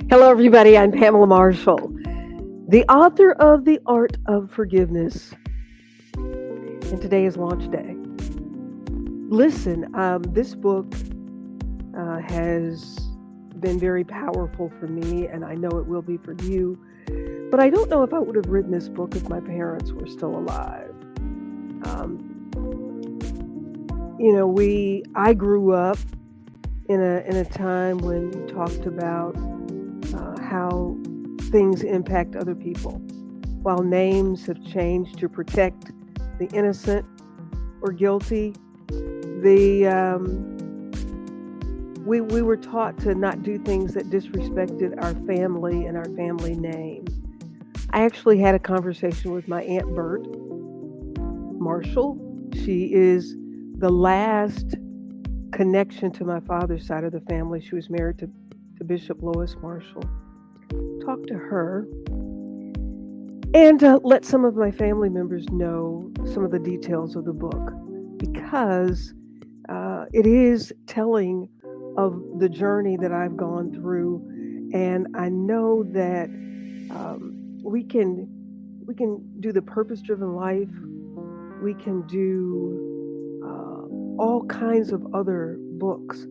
Hello, everybody. I'm Pamela Marshall, the author of The Art of Forgiveness, and today is launch day. Listen, this book has been very powerful for me, and I know it will be for you. But I don't know if I would have written this book if my parents were still alive. Um, I grew up in a time when you talked about how things impact other people. While names have changed to protect the innocent or guilty, the we were taught to not do things that disrespected our family and our family name. I actually had a conversation with my Aunt Bert Marshall. She is the last connection to my father's side of the family. She was married to Bishop Lois Marshall. Talk to her and let some of my family members know some of the details of the book because it is telling of the journey that I've gone through, and I know that we can do the purpose-driven life. We can do all kinds of other books,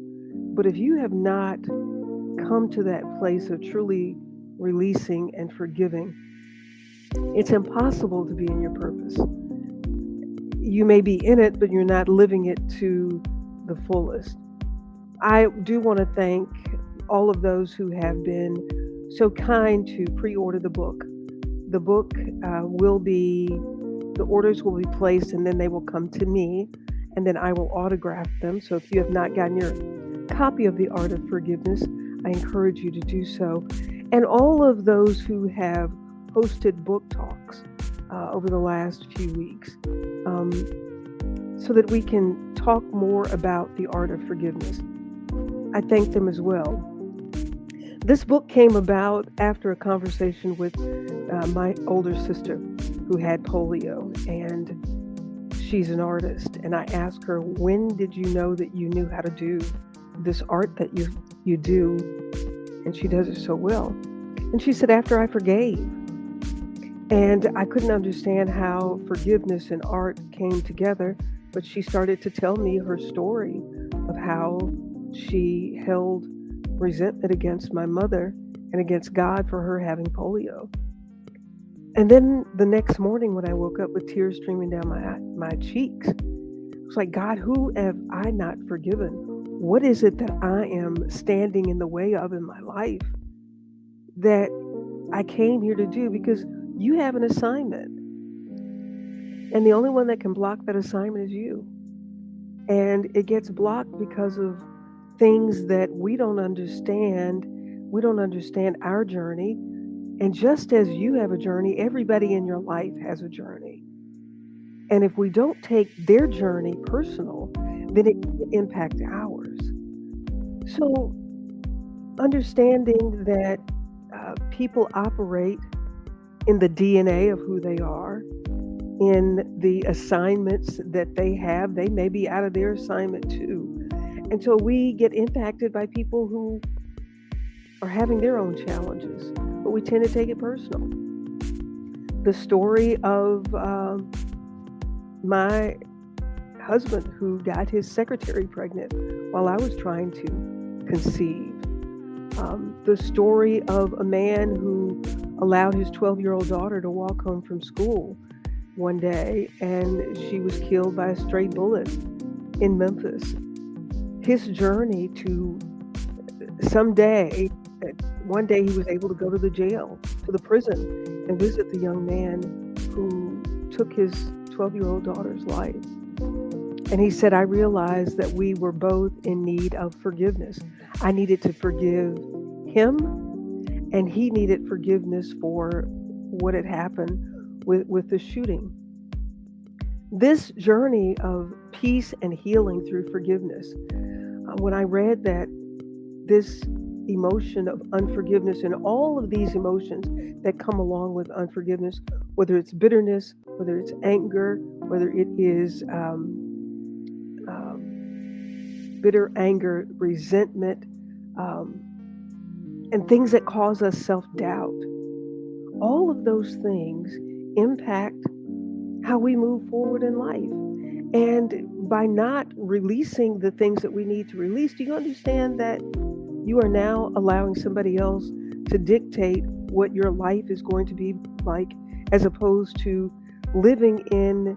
but if you have not come to that place of truly releasing and forgiving, it's impossible to be in your purpose. You may be in it, but you're not living it to the fullest. I do want to thank all of those who have been so kind to pre order the book. The book will be, the orders will be placed and then they will come to me and then I will autograph them. So if you have not gotten your copy of The Art of Forgiveness, I encourage you to do so. And all of those who have hosted book talks over the last few weeks, um, so that we can talk more about the art of forgiveness. I thank them as well. This book came about after a conversation with my older sister who had polio, and she's an artist. And I asked her, when did you know that you knew how to do this art that you do? And she does it so well. And she said, after I forgave. And I couldn't understand how forgiveness and art came together, but she started to tell me her story of how she held resentment against my mother and against God for her having polio. And then the next morning when I woke up with tears streaming down my cheeks, it was like, God, who have I not forgiven? What is it that I am standing in the way of in my life that I came here to do? Because you have an assignment, and the only one that can block that assignment is you. And it gets blocked because of things that we don't understand. We don't understand our journey. And just as you have a journey, everybody in your life has a journey. And if we don't take their journey personal, then it can impact ours. So, understanding that people operate in the DNA of who they are, in the assignments that they may be out of their assignment too. And so we get impacted by people who are having their own challenges, but we tend to take it personal. The story of my husband who got his secretary pregnant while I was trying to conceive. The story of a man who allowed his 12-year-old daughter to walk home from school one day and she was killed by a stray bullet in Memphis. His journey to someday, one day he was able to go to the jail, to the prison, and visit the young man who took his 12-year-old daughter's life. And he said, I realized that we were both in need of forgiveness. I needed to forgive him, and he needed forgiveness for what had happened with the shooting. This journey of peace and healing through forgiveness, when I read that this emotion of unforgiveness and all of these emotions that come along with unforgiveness, whether it's bitterness, whether it's anger, whether it is bitter anger, resentment, and things that cause us self-doubt. All of those things impact how we move forward in life. And by not releasing the things that we need to release, do you understand that you are now allowing somebody else to dictate what your life is going to be like, as opposed to living in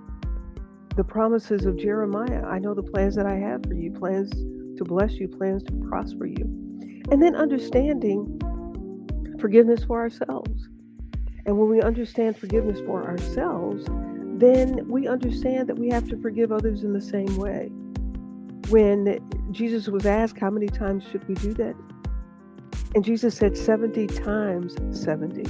the promises of Jeremiah? I know the plans that I have for you, plans to bless you, plans to prosper you. And then understanding forgiveness for ourselves. And when we understand forgiveness for ourselves, then we understand that we have to forgive others in the same way. When Jesus was asked, how many times should we do that? And Jesus said 70 times 70.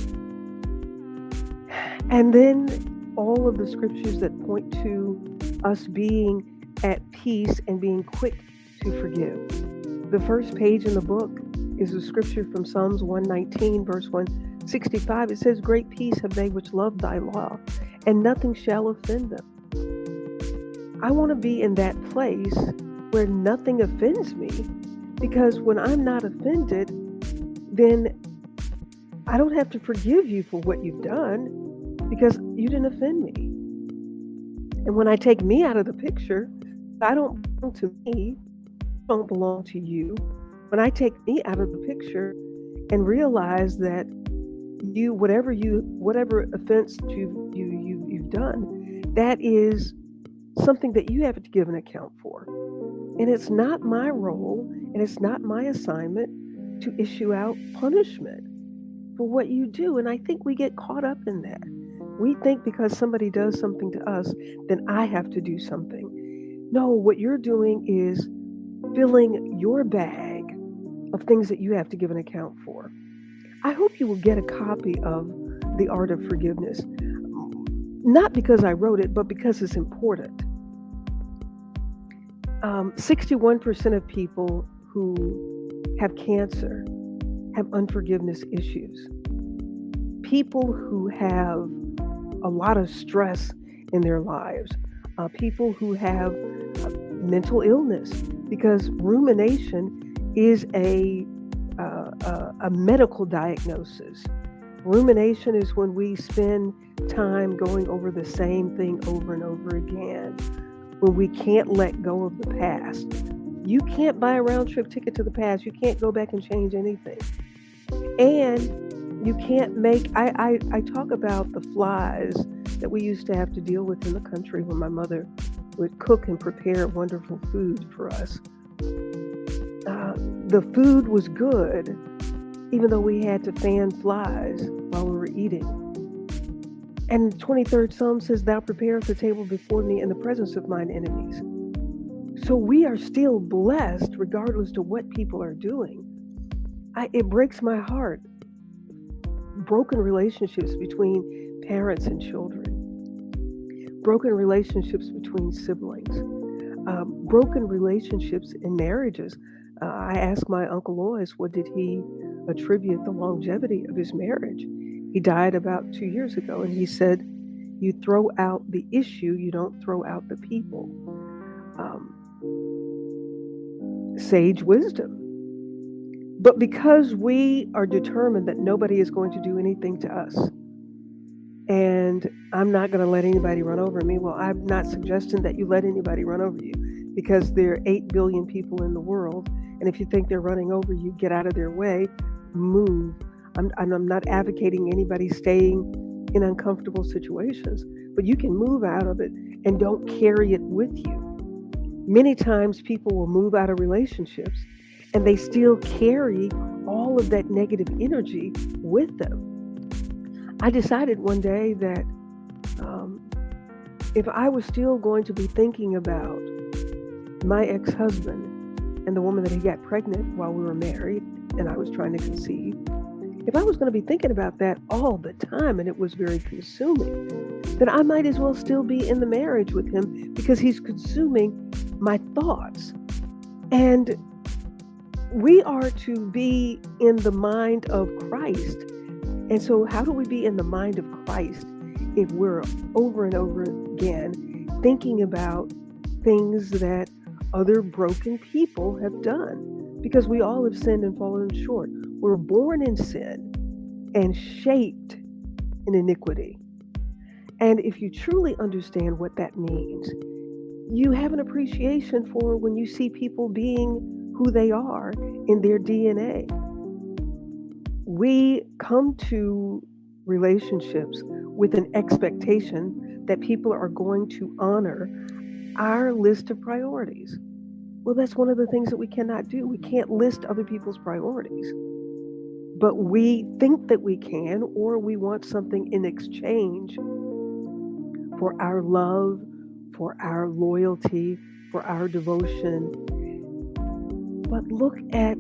And then all of the scriptures that point to us being at peace and being quick to forgive. The first page in the book is a scripture from Psalms 119, verse 165. It says, great peace have they which love thy law, and nothing shall offend them. I want to be in that place where nothing offends me, because when I'm not offended, then I don't have to forgive you for what you've done, because you didn't offend me. And when I take me out of the picture, I don't belong to me, I don't belong to you. When I take me out of the picture and realize that whatever offense you've done, that is something that you have to give an account for. And it's not my role and it's not my assignment to issue out punishment for what you do. And I think we get caught up in that. We think because somebody does something to us, then I have to do something. No, what you're doing is filling your bag of things that you have to give an account for. I hope you will get a copy of The Art of Forgiveness. Not because I wrote it, but because it's important. 61% of people who have cancer have unforgiveness issues. People who have a lot of stress in their lives, people who have mental illness, because rumination is a medical diagnosis. Rumination is when we spend time going over the same thing over and over again, when we can't let go of the past. You can't buy a round trip ticket to the past. You can't go back and change anything. And you can't I talk about the flies that we used to have to deal with in the country when my mother would cook and prepare wonderful food for us. The food was good, even though we had to fan flies while we were eating. And the 23rd Psalm says, thou preparest the table before me in the presence of mine enemies. So we are still blessed regardless to what people are doing. It breaks my heart. Broken relationships between parents and children. Broken relationships between siblings. Broken relationships in marriages. I asked my Uncle Lois, what did he attribute the longevity of his marriage? He died about 2 years ago, and he said, you throw out the issue, you don't throw out the people. Sage wisdom. But because we are determined that nobody is going to do anything to us, and I'm not going to let anybody run over me. Well, I'm not suggesting that you let anybody run over you, because there are 8 billion people in the world. And if you think they're running over you, get out of their way, move. I'm not advocating anybody staying in uncomfortable situations, but you can move out of it and don't carry it with you. Many times people will move out of relationships and they still carry all of that negative energy with them. I decided one day that if I was still going to be thinking about my ex-husband and the woman that he got pregnant while we were married and I was trying to conceive, if I was going to be thinking about that all the time and it was very consuming, then I might as well still be in the marriage with him, because he's consuming my thoughts. And we are to be in the mind of Christ. And so how do we be in the mind of Christ if we're over and over again thinking about things that other broken people have done? Because we all have sinned and fallen short. We're born in sin and shaped in iniquity. And if you truly understand what that means, you have an appreciation for when you see people being who they are in their DNA. We come to relationships with an expectation that people are going to honor our list of priorities. Well, that's one of the things that we cannot do. We can't list other people's priorities, but we think that we can, or we want something in exchange for our love, for our loyalty, for our devotion. But look at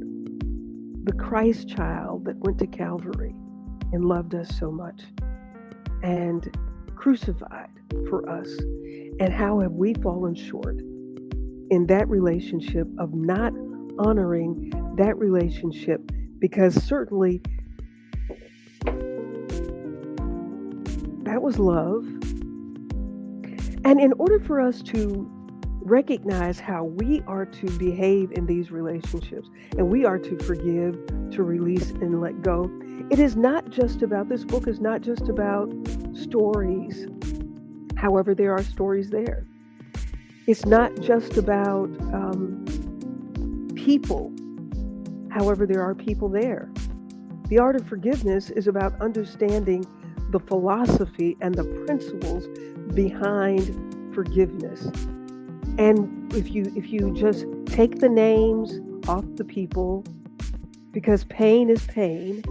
the Christ child that went to Calvary and loved us so much and crucified for us. And how have we fallen short in that relationship of not honoring that relationship? Because certainly that was love. And in order for us to recognize how we are to behave in these relationships, and we are to forgive, to release, and let go, it is not just about, this book is not just about stories. However, there are stories there. It's not just about people. However, there are people there. The art of forgiveness is about understanding the philosophy and the principles behind forgiveness. And if you just take the names off the people, because pain is pain,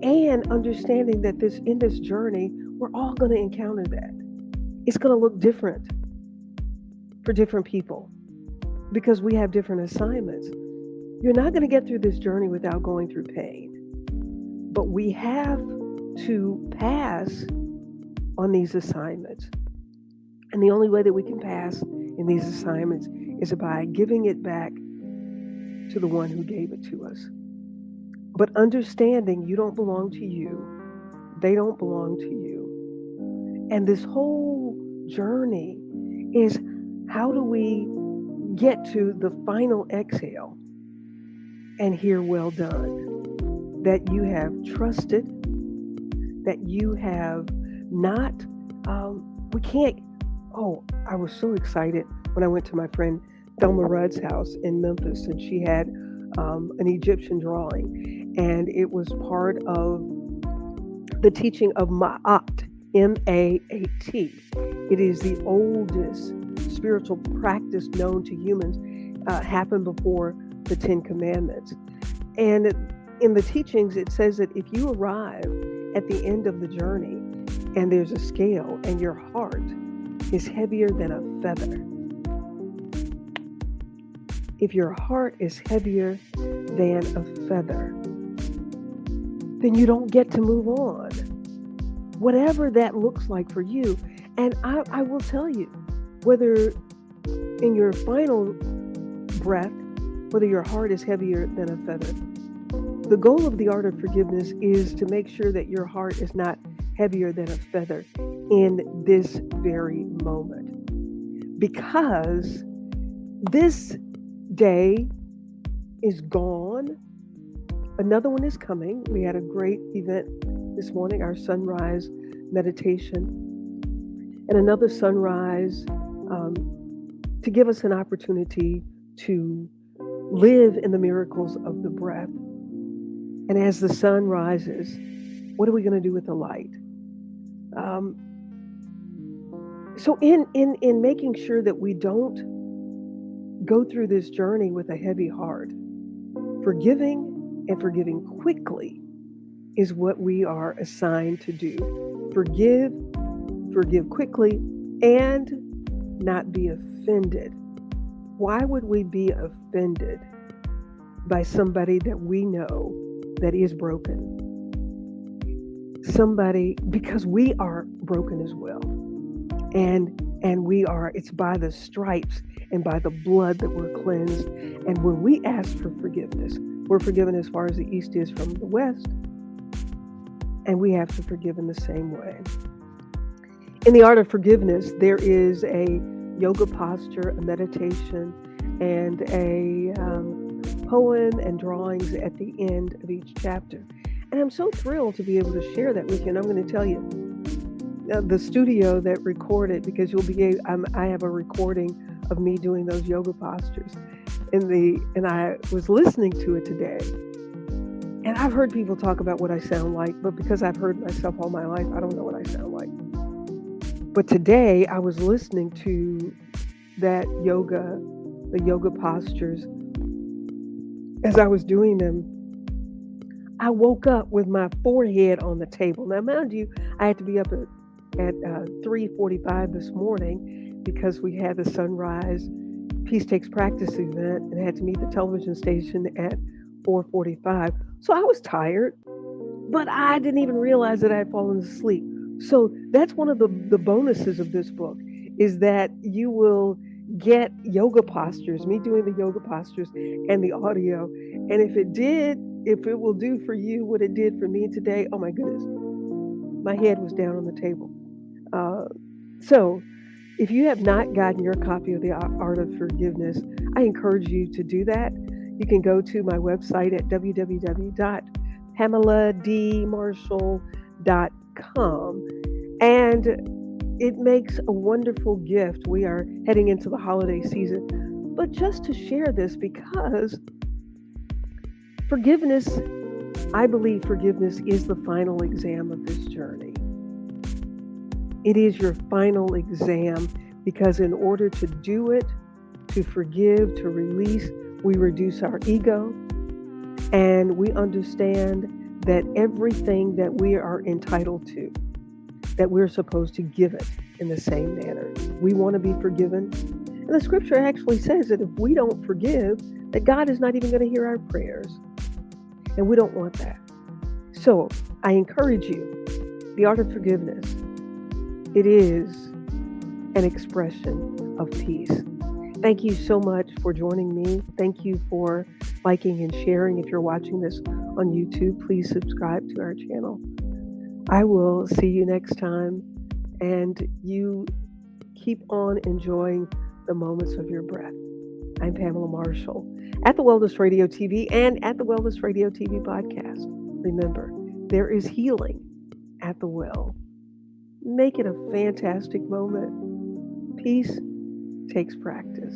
and understanding that in this journey, we're all going to encounter that. It's going to look different for different people because we have different assignments. You're not going to get through this journey without going through pain, but we have to pass on these assignments. And the only way that we can pass in these assignments is by giving it back to the one who gave it to us. But understanding you don't belong to you, they don't belong to you. And this whole journey is, how do we get to the final exhale and hear well done? That you have trusted, that you have not, we can't, I was so excited when I went to my friend Thelma Rudd's house in Memphis, and she had an Egyptian drawing, and it was part of the teaching of Ma'at, M-A-A-T. It is the oldest spiritual practice known to humans, happened before the Ten Commandments. And in the teachings, it says that if you arrive at the end of the journey and there's a scale and your heart is heavier than a feather, if your heart is heavier than a feather, then you don't get to move on. Whatever that looks like for you. And I will tell you, whether in your final breath, whether your heart is heavier than a feather, the goal of the art of forgiveness is to make sure that your heart is not heavier than a feather in this very moment. Because this day is gone. Another one is coming. We had a great event this morning, our sunrise meditation, and another sunrise to give us an opportunity to live in the miracles of the breath. And as the sun rises, what are we going to do with the light? So in making sure that we don't go through this journey with a heavy heart, forgiving and forgiving quickly is what we are assigned to do. Forgive quickly, and not be offended. Why would we be offended by somebody that we know that is broken? Somebody, because we are broken as well. And we are, it's by the stripes and by the blood that we're cleansed. And when we ask for forgiveness, we're forgiven as far as the east is from the west. And we have to forgive in the same way. In the art of forgiveness, there is a yoga posture, a meditation, and poem and drawings at the end of each chapter. And I'm so thrilled to be able to share that with you. And I'm going to tell you, the studio that recorded, because I have a recording of me doing those yoga postures, and I was listening to it today. And I've heard people talk about what I sound like, but because I've heard myself all my life, I don't know what I sound like. But today I was listening to the yoga postures. As I was doing them, I woke up with my forehead on the table. Now, mind you, I had to be up at 3:45 this morning because we had the sunrise Peace Takes Practice event and had to meet the television station at 4:45. So I was tired, but I didn't even realize that I had fallen asleep. So that's one of the bonuses of this book is that you will get yoga postures, me doing the yoga postures and the audio. And if it will do for you what it did for me today, oh my goodness, my head was down on the table. Uh, so if you have not gotten your copy of The Art of Forgiveness, I encourage you to do that. You can go to my website at www.PamelaDMarshall.com, and it makes a wonderful gift. We are heading into the holiday season, but just to share this because forgiveness, I believe forgiveness is the final exam of this journey. It is your final exam because in order to do it, to forgive, to release, we reduce our ego and we understand that everything that we are entitled to, that we're supposed to give it in the same manner. We want to be forgiven. And the scripture actually says that if we don't forgive, that God is not even going to hear our prayers. And we don't want that. So I encourage you, The Art of Forgiveness, it is an expression of peace. Thank you so much for joining me. Thank you for liking and sharing. If you're watching this on YouTube, please subscribe to our channel. I will see you next time, and you keep on enjoying the moments of your breath. I'm Pamela Marshall at the Wellness Radio TV and at the Wellness Radio TV podcast. Remember, there is healing at the well. Make it a fantastic moment. Peace takes practice.